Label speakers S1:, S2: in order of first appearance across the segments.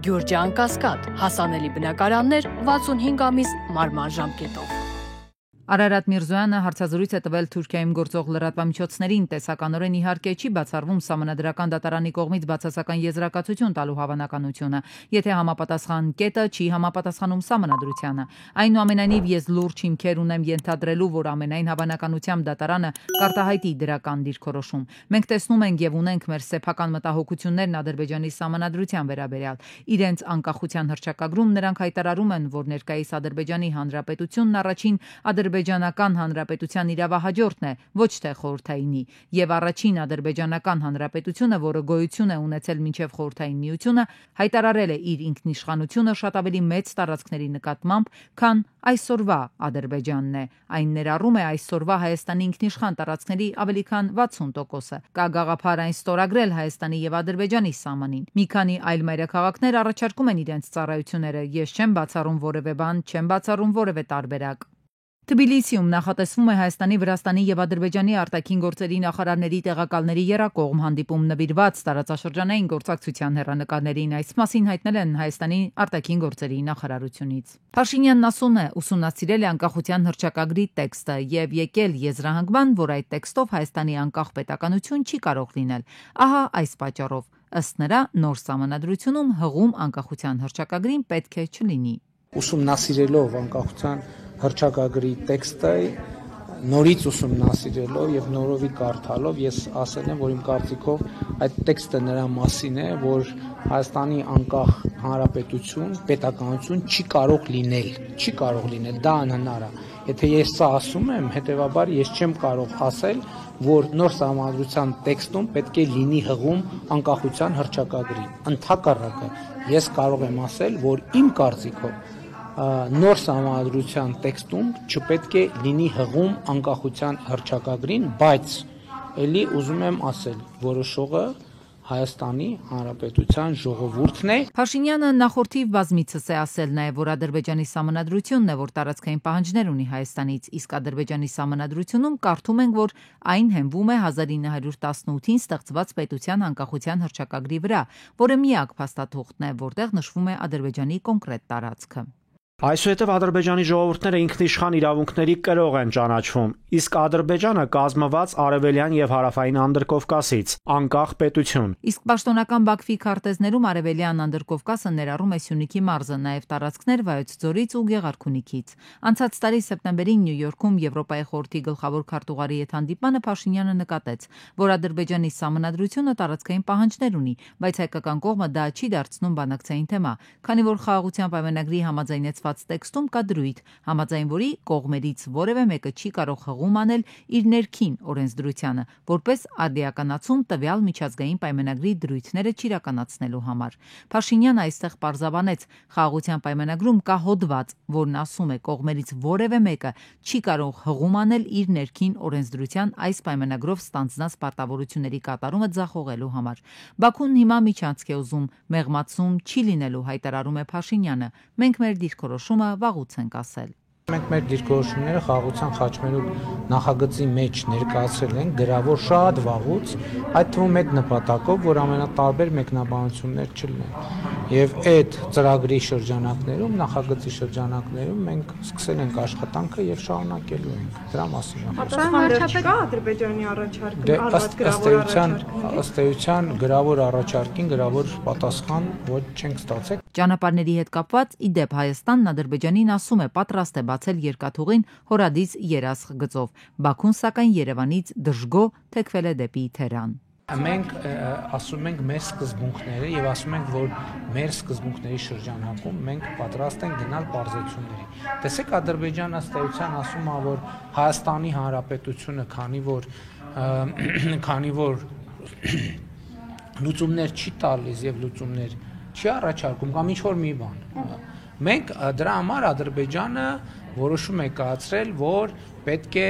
S1: Գյուրջան Կասկադ, հասանելի բնակարաններ 65 ամիս մարման ժամկետով։
S2: Արարատ Միրզոյանը հարցազրույց է տվել Թուրքիայում գործող լրատվամիջոցներին, տեսականորեն իհարկե չի բացառվում Սահմանադրական դատարանի կողմից բացասական եզրակացություն տալու հավանականությունը, եթե համապատասխան կետը չի համապատասխանում Սահմանադրությանը։ Այնուամենայնիվ ես լուրջ հիմքեր ունեմ ենթադրելու, որ ամենայն հավանականությամբ դատարանը կարտահայտի դրական դիրքորոշում։ Մենք տեսնում ենք եւ ունենք մեր սեփական մտահոգություններն Ադրբեջանի Սահմանադրության վերաբերյալ։ Իրենց անկախության հռչակագրում նրանք հայտարարում են, որ ներկայիս Ադրբեջանի Հանրապետությունն առաջին Ադրբեջանական Հանրապետության իրավահաջորդն է, ոչ թե խորհրդայինի, եւ առաջին Ադրբեջանական Հանրապետությունը, որը գոյություն է ունեցել մինչև խորհրդային միությունը, հայտարարել է իր ինքնիշխանությունը շատ ավելի մեծ տարածքների նկատմամբ, քան այսօրվա Ադրբեջանն է։ Այն ներառում է այսօրվա Հայաստանի ինքնիշխան տարածքների ավելի քան 60%-ը։ Կա գաղափար այն ստորագրել Հայաստանի եւ Ադրբեջանի սահմանին։ Մի քանի այլ մայրաքաղաքներ առաջարկում են իրենց ծառայությունները։ Ես չեմ բացառում որևէ բան, չեմ բացառում որևէ տարբերակ։ Թբիլիսիում նախատեսվում է Հայաստանի, Վրաստանի եւ Ադրբեջանի արտաքին գործերի նախարարների տեղակալների եռակողմ հանդիպում նվիրված տարածաշրջանային գործակցության հեռանկարներին։ Այս մասին հայտնել են Հայաստանի արտաքին գործերի նախարարությունից։ Փաշինյանն ասում է, ուսումնասիրել է անկախության հռչակագրի տեքստը եւ եկել եզրահանգման, որ այդ տեքստով Հայաստանի անկախ պետականություն չի կարող լինել։ Ահա այս պատճառով, ըստ նրա, նոր Սահմանադրությունում հղում անկախության հռչակագրին պետք է չլինի։
S3: Ուսումնասիրելով անկախության հռչակագրի տեքստը, նորից ուսումնասիրելով եւ նորովի կարդալով ես ասել եմ, որ իմ կարծիքով այդ տեքստը նրա մասին է, որ Հայաստանի անկախ հանրապետություն, պետականություն չի կարող լինել, դա անհնար է։ Եթե ես սա ասում եմ, հետեւաբար ես չեմ կարող ասել, որ նոր Սահմանադրության տեքստում պետք է լինի հղում անկախության հռչակագրի։ Ընդհակառակը, ես կարող եմ ասել, որ իմ կարծիքով նոր Սահմանադրության տեքստում չպետք է լինի հղում անկախության հռչակագրին, բայց ելի ուզում եմ ասել, որոշողը Հայաստանի Հանրապետության ժողովուրդն է։
S2: Փաշինյանը նախորդիվ բազմիցս է ասել նաև, որ Ադրբեջանի Սահմանադրությունն է, որ տարածքային պահանջներ ունի Հայաստանից, իսկ Ադրբեջանի Սահմանադրությունում կարդում ենք, որ այն հենվում է 1918-ին ստեղծված պետության անկախության հռչակագրի վրա, որը միակ փաստաթուղթն է, որտեղ նշվում է Ադրբեջանի կոնկրետ տարածքը։
S4: Այսուհետև Ադրբեջանի ժողովուրդները ինքնիշխան իրավունքների կրող են ճանաչվում, իսկ Ադրբեջանը կազմված արևելյան եւ հարավային Անդրկովկասից, անկախ պետություն։
S2: Իսկ պաշտոնական Բաքվի քարտեզներում արևելյան Անդրկովկասը ներառում է Սյունիքի մարզը, նաև տարածքներ Վայոց ձորից ու Գեղարքունիքից։ Անցած տարի սեպտեմբերին Նյու Յորքում Եվրոպայի խորհրդի գլխավոր քարտուղարի հետ հանդիպմանը Փաշինյանը նկատեց, որ Ադրբեջանի Սահմանադրությունը տարածքային պահանջներ ունի, բայց հայկական կողմը դա չի դարձնում բանակցային թեմա, քանի որ խաղաղության պայմանագրի համաձայնեցված տեքստում կա դրույթ, համաձայն որի կողմերից որևէ մեկը չի կարող հղում անել իր ներքին օրենսդրությանը, որպես արդիականացում տվյալ միջազգային պայմանագրի դրույթները չիրականացնելու համար։ Փաշինյանը այստեղ պարզաբանեց, խաղաղության պայմանագրում կա հոդված, որն ասում է կողմերից որևէ մեկը չի կարող հղում անել իր ներքին օրենսդրության այս պայմանագրով ստանձնած պարտավորությունների կատարումը ձախողելու համար։ Բաքուն հիմա միջանցք է ուզում, մեղմացում չի լինելու, հայտարարում է Փաշինյանը։ Մենք մեր դիրքորոշումը վաղուց ենք ասել։
S3: Մենք մեր դիրքորոշումները խաղաղության խաչմերուկ նախագծի մեջ ներկայացրել ենք գրավոր շատ վաղուց, այդ թվում այդ նպատակով, որ ամենատարբեր մեկնաբանություններ չլինեն։ Եվ այդ ծրագրի շրջանակներում, նախագծի շրջանակներում մենք սկսել ենք աշխատանքը եւ շարունակելու ենք։ Դրա մասին եմ
S5: խոսում։ Վարչապետ Ադրբեջանի առաջարկին,
S3: ըստ էության գրավոր առաջարկին գրավոր պատասխան ոչ չենք ստացել։
S2: Ճանապարհների հետ կապված ի դեպ Հայաստանն Ադրբեջանին ասում է պատրաստ է բացել երկաթուղին Հորադիս երասխ գծով։ Բաքուն սակայն Երևանից դժգո թեքվել է դեպի Թերան։
S3: Մենք ասում ենք մեր սկզբունքները եւ ասում ենք, որ մեր սկզբունքների շրջանակում մենք պատրաստ ենք գնալ բարձրությունների։ Տեսեք, Ադրբեջանը ըստ էության ասում է, որ Հայաստանի Հանրապետությունը, քանի որ լուծումներ չի տալիս եւ լուծումներ չի առաջարկում կամ ինչ-որ մի բան։ Մենք դրա համար Ադրբեջանը որոշում է կայացրել, որ պետք է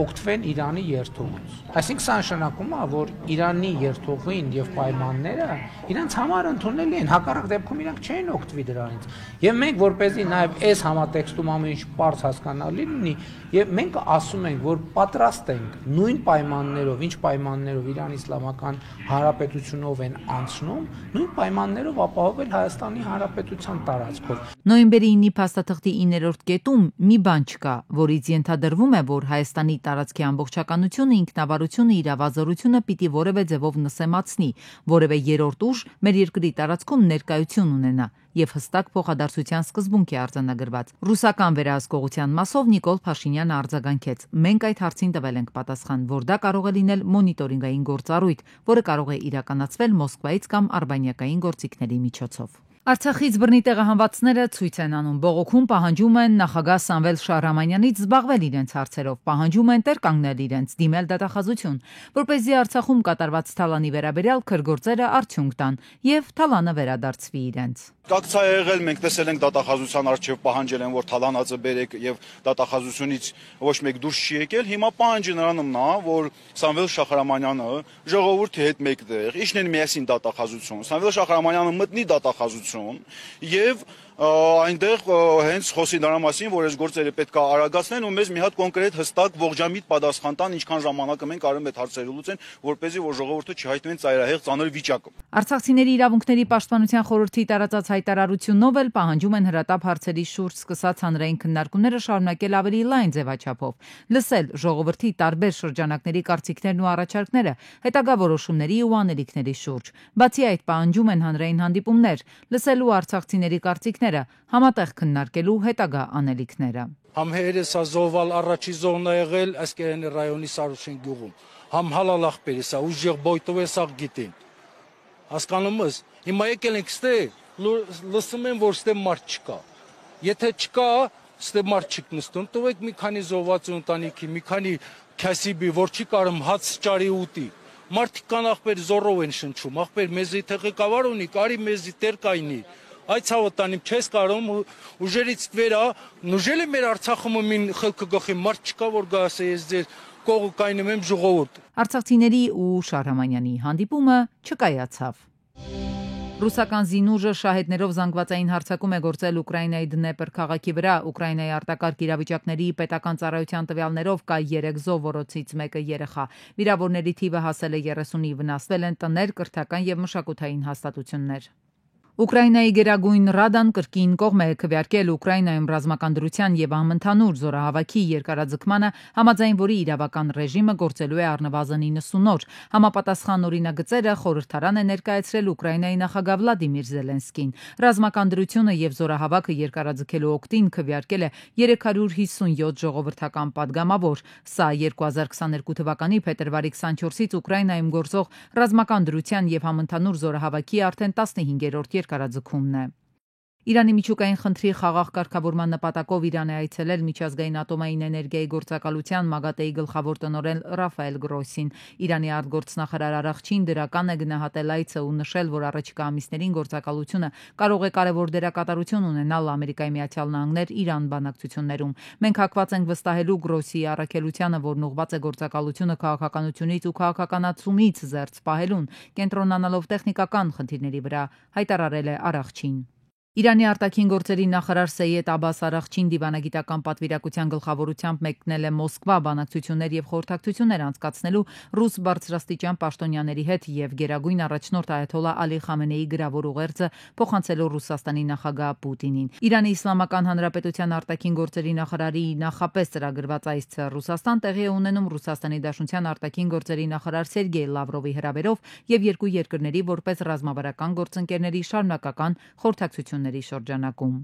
S3: օգտվեն Իրանի երթուղուց։ Այսինքն սա նշանակում է, որ Իրանի երթուղին եւ պայմանները իրանց համար ընդունելի են, հակառակ դեպքում իրանք չեն օգտվի դրանից։ Եվ մենք որպեսզի նաեւ այս համատեքստում ամեն ինչ բարձ հասկանալի լինի, եւ մենք ասում ենք, որ պատրաստ ենք նույն պայմաններով, ինչ պայմաններով Իրանի Իսլամական Հանրապետությունով են անցնում, նույն պայմաններով ապահովել Հայաստանի Հանրապետության տարածքով։
S2: Նոյեմբերի 9-ի փաստաթղթի 9-րդ կետում մի բան չկա, որից ենթադրվում է, որ Հայաստանի տարածքի ամբողջականությունը, ինքնավարությունը, իրավազորությունը պիտի որևէ ձևով նսեմացնի, որևէ երրորդ ուժ մեր երկրի տարածքում ներկայություն ունենա եւ հստակ փոխադարձության սկզբունք է արձանագրված։ Ռուսական վերահսկողության մասով Նիկոլ Փաշինյանը արձագանքեց. «Մենք այդ հարցին տվել ենք պատասխան, որ դա կարող է լինել մոնիտորինգային գործառույթ, որը կարող է իրականացվել Մոսկվայից կամ արբանյակային գործիքների միջոցով»։ Արցախից բռնի տեղահանվածները ցույց են անում, բողոքում պահանջում են նախագահ Սամվել Շահրամանյանից զբաղվել իրենց հարցերով, պահանջում են տեր կանգնել իրենց, դիմել դատախազություն, որպեսզի Արցախում կատարված թալանի վերաբերյալ քրգործերը արդյունք տան եւ թալանը վերադարձվի իրենց։
S6: Կակցա եղել, մենք տեսել ենք դատախազության առջև պահանջել են, որ թալանածը բերեք եւ դատախազությունից ոչ մեկ դուրս չի եկել։ Հիմա պահանջը նրանումն է, որ Սամվել Շահրամանյանը ժողովրդի հետ մեկտեղ իջնեն միասին դատախազություն։ Սամվել Շահրամանյանը մտնի դատախազություն եւ այնտեղ հենց խոսի նրա մասին, որ այս գործերը պետք է արագացնեն ու մեզ մի հատ կոնկրետ հստակ ողջամիտ պատասխան տան, ինչքան ժամանակը մենք արում այդ հարցերը լուծեն, որպեսզի որ ժողովուրդը չհայտնվեն ծայրահեղ ծանր վիճակում։
S2: Արցախցիների իրավունքների պաշտպանության խորհրդի տարածած հայտարարությունով էլ պահանջում են հրատապ հարցերի շուրջ սկսած հանրային քննարկումները շարունակել ավելի լայն ձևաչափով, լսել ժողովրդի տարբեր շրջանակների կարծիքներն ու առաջարկները հետագա որոշումների ու անելիքների շուրջ։ Բացի այդ, պահանջում են հանրային հանդիպումներ, լսելու արցախցիների կարծիքները, համատեղ քննարկելու հետագա անելիքները։
S7: Համ հերեսա զոհվալ առաջի զոհն է եղել Ասկերանի ռայոնի Սարուշեն գյուղում, համ հալալ ախպերեսա ուժեղ բոյտով է սաղ գիտին։ Հասկանում ես, հիմա եկել ենք ստե, լսում են, որ ստե մարդ չկա։ Եթե չկա, ստե մարդ չիկ նստում, տվեք մի քանի զոհված ընտանիքի, մի քանի քասիբի, որ չի կարում հաց ճարի ուտի։ Մարդիկ կան ախպեր զորով են շնչում, ախպեր մեզի թղեկավար ունի, կարի մեզի տեր կայնի։ Այդ ցավոտանիմ չես կարում ուժերից վերա, նուժել է մեր Արցախում մին խելքը գախի մարդ չկա, որ գասե ես ձեր կողը կայնում եմ ժողովուրդ։
S2: Արցախցիների ու Շահրամանյանի հանդիպումը չկայացավ։ Ռուսական զինուժը շահեդներով զանգվածային հարձակում է գործել Ուկրաինայի Դնեպր քաղաքի վրա։ Ուկրաինայի արտակարգ իրավիճակների պետական ծառայության տվյալներով կա 3 զոհ, որոնցից մեկը երեխա։ Վիրավորների թիվը հասել է 30-ի, վնասվել են տներ, կրթական եւ մշակութային հաստատություններ։ Ուկրաինայի Գերագույն Ռադան կրկին կողմ է քվեարկել Ուկրաինայում ռազմական դրության եւ ամընդհանուր զորահավաքի երկարաձգմանը, համաձայն որի իրավական ռեժիմը գործելու է առնվազն 90 օր։ Համապատասխան օրինագծերը խորհրդարան է ներկայացրել Ուկրաինայի նախագահ Վլադիմիր Զելենսկին։ Ռազմական դրությունը եւ զորահավաքը երկարաձգելու օգտին քվեարկել է 357 ժողովրդական падգամավոր։ Սա 2022 թվականի փետրվարի 24-ից Ուկրաինայում գործող ռազմական դրության եւ ամընդհանուր զորահավաքի արդեն 15-րդ երկարաձգումն է։ Իրանի միջուկային խնդրի խաղաղ կարգավորման նպատակով Իրան է այցելել միջազգային ատոմային էներգիայի գործակալության ՄԱԳԱՏԵ-ի գլխավոր տնօրեն Ռաֆայել Գրոսին։ Իրանի արտգործնախարար Արաղչին դրական է գնահատել այցը ու նշել, որ առաջիկա ամիսներին գործակալությունը կարող է կարևոր դերակատարություն ունենալ Ամերիկայի Միացյալ Նահանգներ Իրան բանակցություններում։ Մենք հակված ենք վստահելու Գրոսիի առաքելությանը, որն ուղղված է գործակալությունը քաղաքականությունից ու քաղաքականացումից զերծ պահելուն, կենտրոնանալով տեխնիկական խնդիրների վրա, հայտարարել է Արաղչին։ Իրանի արտաքին գործերի նախարար Սեյեդ Աբաս Արաղչին դիվանագիտական պատվիրակության գլխավորությամբ մեկնել է Մոսկվա բանակցություններ եւ խորհրդակցություններ անցկացնելու ռուս բարձրաստիճան պաշտոնյաների հետ եւ գերագույն առաջնորդ Այաթոլլա Ալի Խամենեի գրավոր ուղերձը փոխանցելով Ռուսաստանի նախագահ Պուտինին։ Իրանի Իսլամական Հանրապետության արտաքին գործերի նախարարի նախապես ծրագրված այցը Ռուսաստան տեղի է ունենում Ռուսաստանի Դաշնության արտաքին գործերի նախարար Սերգեյ Լավրովի հրավերով եւ երկու երկրների որպես ռազմավարական գործընկերների շարունակական խորհրդակցությունների շրջանակում։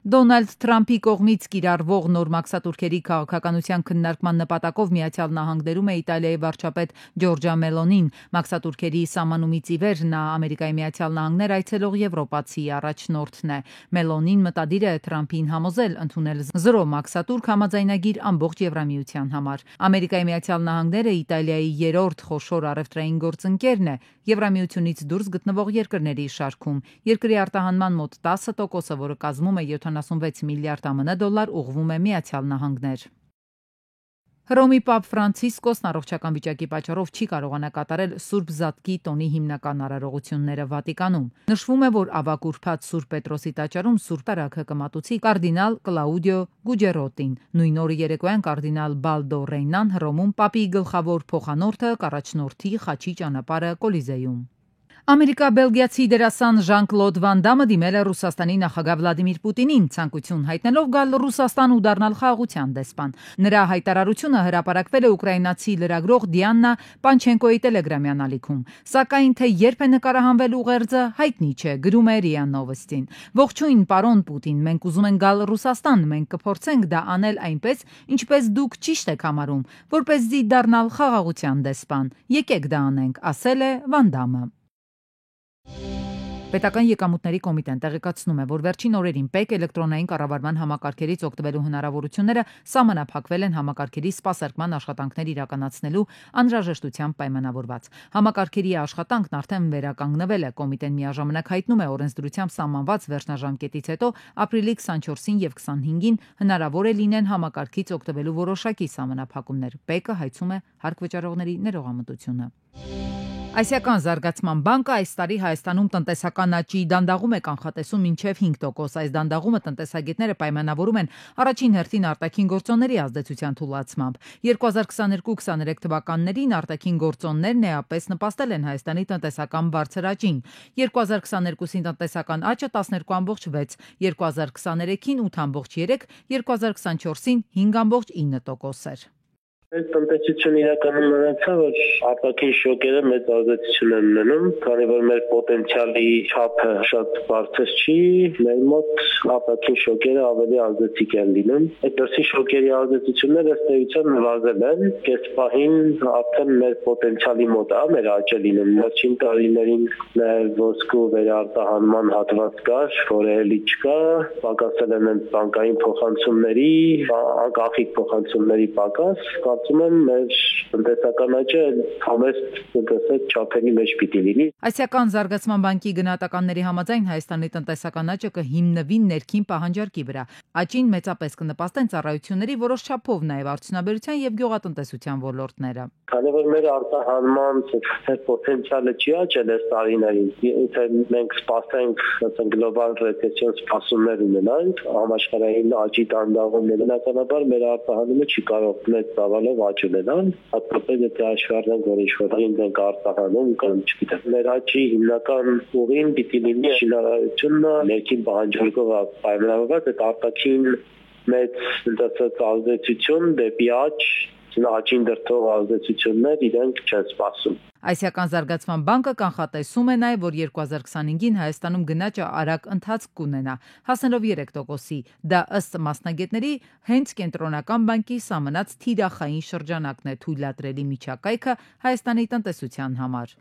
S2: Դոնալդ Թրամփի կողմից կիրառվող նոր մաքսատուրքերի քաղաքականության քննարկման նպատակով Միացյալ Նահանգներում է Իտալիայի վարչապետ Ջորջա Մելոնին։ Մաքսատուրքերի սահմանումից ի վեր նա Ամերիկայի Միացյալ Նահանգներ այցելող եվրոպացի առաջնորդն է։ Մելոնին մտադիր է Թրամփին համոզել ընդունել զրո մաքսատուրք համաձայնագիր ամբողջ Եվրամիության համար։ Ամերիկայի Միացյալ Նահանգները Իտալիայի երրորդ խոշոր առևտրային գործընկերն է Եվրամիությունից դուրս գտնվող երկրների շարքում։ Երկրի արտահանման մոտ 10%-ը, որը կազմում է 76 միլիարդ ԱՄՆ դոլար, ուղղվում է Միացյալ Նահանգներ։ Հռոմի Պապ Ֆրանցիսկոսն առողջական վիճակի պատճառով չի կարողանա կատարել Սուրբ Զատկի տոնի հիմնական արարողությունները Վատիկանում։ Նշվում է, որ ավագ ուրբաթ Սուրբ Պետրոսի տաճարում Սուրբ Արաքը կմատուցի կարդինալ Կլաուդիո Գուջերոտին։ Նույն օրը երեկոյան կարդինալ Բալդո Ռեյնան Հռոմում Պապի գլխավոր փոխանորդը կառաջնորդի խաչի ճանապարհը Կոլիզեում։ Ամերիկա-բելգիացի դերասան Ժան-Կլոդ Վան Դամը դիմել է Ռուսաստանի նախագահ Վլադիմիր Պուտինին, ցանկություն հայտնելով գալ Ռուսաստան ու դառնալ խաղաղության դեսպան։ Նրա հայտարարությունը հրապարակվել է ուկրաինացի լրագրող Դիաննա Պանչենկոյի տելեգրամյան ալիքում։ Սակայն թե երբ է նկարահանվել ուղերձը, հայտնի չէ, գրում է ՌԻԱ Նովոստին։ Ողջույն, պարոն Պուտին, մենք ուզում ենք գալ Ռուսաստան, մենք կփորձենք դա անել այնպես, ինչպես դուք ճիշտ եք համարում, որպեսզի դառնալ խաղաղության դեսպան։ Եկեք դա անենք, ասել է Վան Դամը։ Պետական եկամուտների կոմիտեն տեղեկացնում է, որ վերջին օրերին ՊԵԿ էլեկտրոնային կառավարման համակարգերից օգտվելու հնարավորությունները սահմանափակվել են համակարգերի սպասարկման աշխատանքներ իրականացնելու անհրաժեշտությամբ պայմանավորված։ Համակարգերի աշխատանքն արդեն վերականգնվել է։ Կոմիտեն միաժամանակ հայտնում է օրենսդրությամբ սահմանված վերջնաժամկետից հետո ապրիլի 24-ին եւ 25-ին հնարավոր է լինեն համակարգից օգտվելու որոշակի սահմանափակումներ։ ՊԵԿ-ը հայցում է հարկ-վճարողների ներողամտությունը։ Ասիական զարգացման բանկը այս տարի Հայաստանում տնտեսական աճի դանդաղում է կանխատեսում մինչև 5%։ Այս դանդաղումը տնտեսագետները պայմանավորում են առաջին հերթին արտաքին գործոնների ազդեցության թուլացմամբ։ 2022-23 թվականներին արտաքին գործոններն էապես նպաստել են Հայաստանի տնտեսական բարձր աճին։ 2022-ին տնտեսական աճը 12.6, 2023-ին 8.3, 2024-ին 5.9% էր։
S8: Այս տնտեսությունը իրականում մնացա, որ արտաքին շոկերը մեծ ազդեցություն են ունենում, քանի որ մեր պոտենցիալի չափը շատ բարձր չի, մեր մոտ արտաքին շոկերը ավելի ազդեցիկ են լինում։ Այդ դրսի շոկերի ազդեցությունները ըստ էության նվազել են, այս պահին արդեն մեր պոտենցիալի մոտ է մեր աճը լինում։ Վերջին տարիներին նաև ոսկու վերարտահանման հատված կար, որը էլի չկա, պակասել են բանկային փոխանցումների, անկախիկ փոխանցումների պակաս։ Կարծում եմ մեր տնտեսական աճը համեստ տնտեսական չափերի մեջ պիտի լինի։
S2: Ասիական զարգացման բանկի գնահատականների համաձայն Հայաստանի տնտեսական աճը կհիմնվի ներքին պահանջարկի վրա։ Աճին մեծապես կնպաստեն ծառայությունների, որոշ չափով նաև արդյունաբերության եւ գյուղատնտեսության ոլորտները։
S8: Քանի որ մեր արտահանման պոտենցիալը չի աճել այս տարիներին, եթե մենք սպասենք, ասենք գլոբալ ռեսեսիոն սպասումներ ունենանք, համաշխարհային աճի դանդաղումներ, բնականաբար մեր արտահանումը չի կարող մեծ ծավալով աճ ունենալ, հատկապես եթե հաշվի առնենք, որ ինչ-որ ենք արտահանում կամ չգիտեմ։ Մեր աճի հիմնական ուղին պիտի լինի շինարարությունը, ներքին պահանջարկով պայմանավորված, այդ արտաքին մեծ տնտեսական ազդեցություն դեպի աճ, աճին դրդող ազդեցություններ իրենք չեն սպասում։
S2: Ասիական զարգացման բանկը կանխատեսում է նաև, որ 2025-ին Հայաստանում գնաճը արագ ընթացք կունենա, հասնելով 3%-ի։ Դա ըստ մասնագետների հենց կենտրոնական բանկի սահմանած թիրախային շրջանակն է թույլատրելի միջակայքը Հայաստանի տնտեսության համար։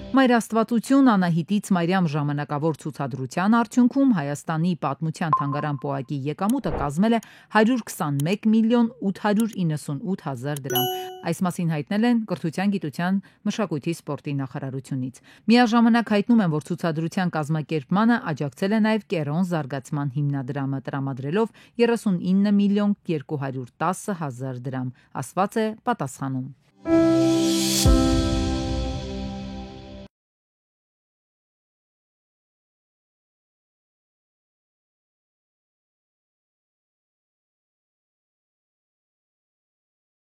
S2: Մայրաստվածություն Անահիտից Մարիամ ժամանակավոր ցուցադրության արդյունքում Հայաստանի պատմության թանգարան պոակի եկամուտը կազմել է 121 միլիոն 898 հազար դրամ։ Այս մասին հայտնել են Կրթության, գիտության, մշակույթի, սպորտի նախարարությունից։ Միաժամանակ հայտնում են, որ ցուցադրության կազմակերպմանը աջակցել է նաև Կերոն զարգացման հիմնադրամը, տրամադրելով 39 միլիոն 210 հազար դրամ, ասված է պատասխանում։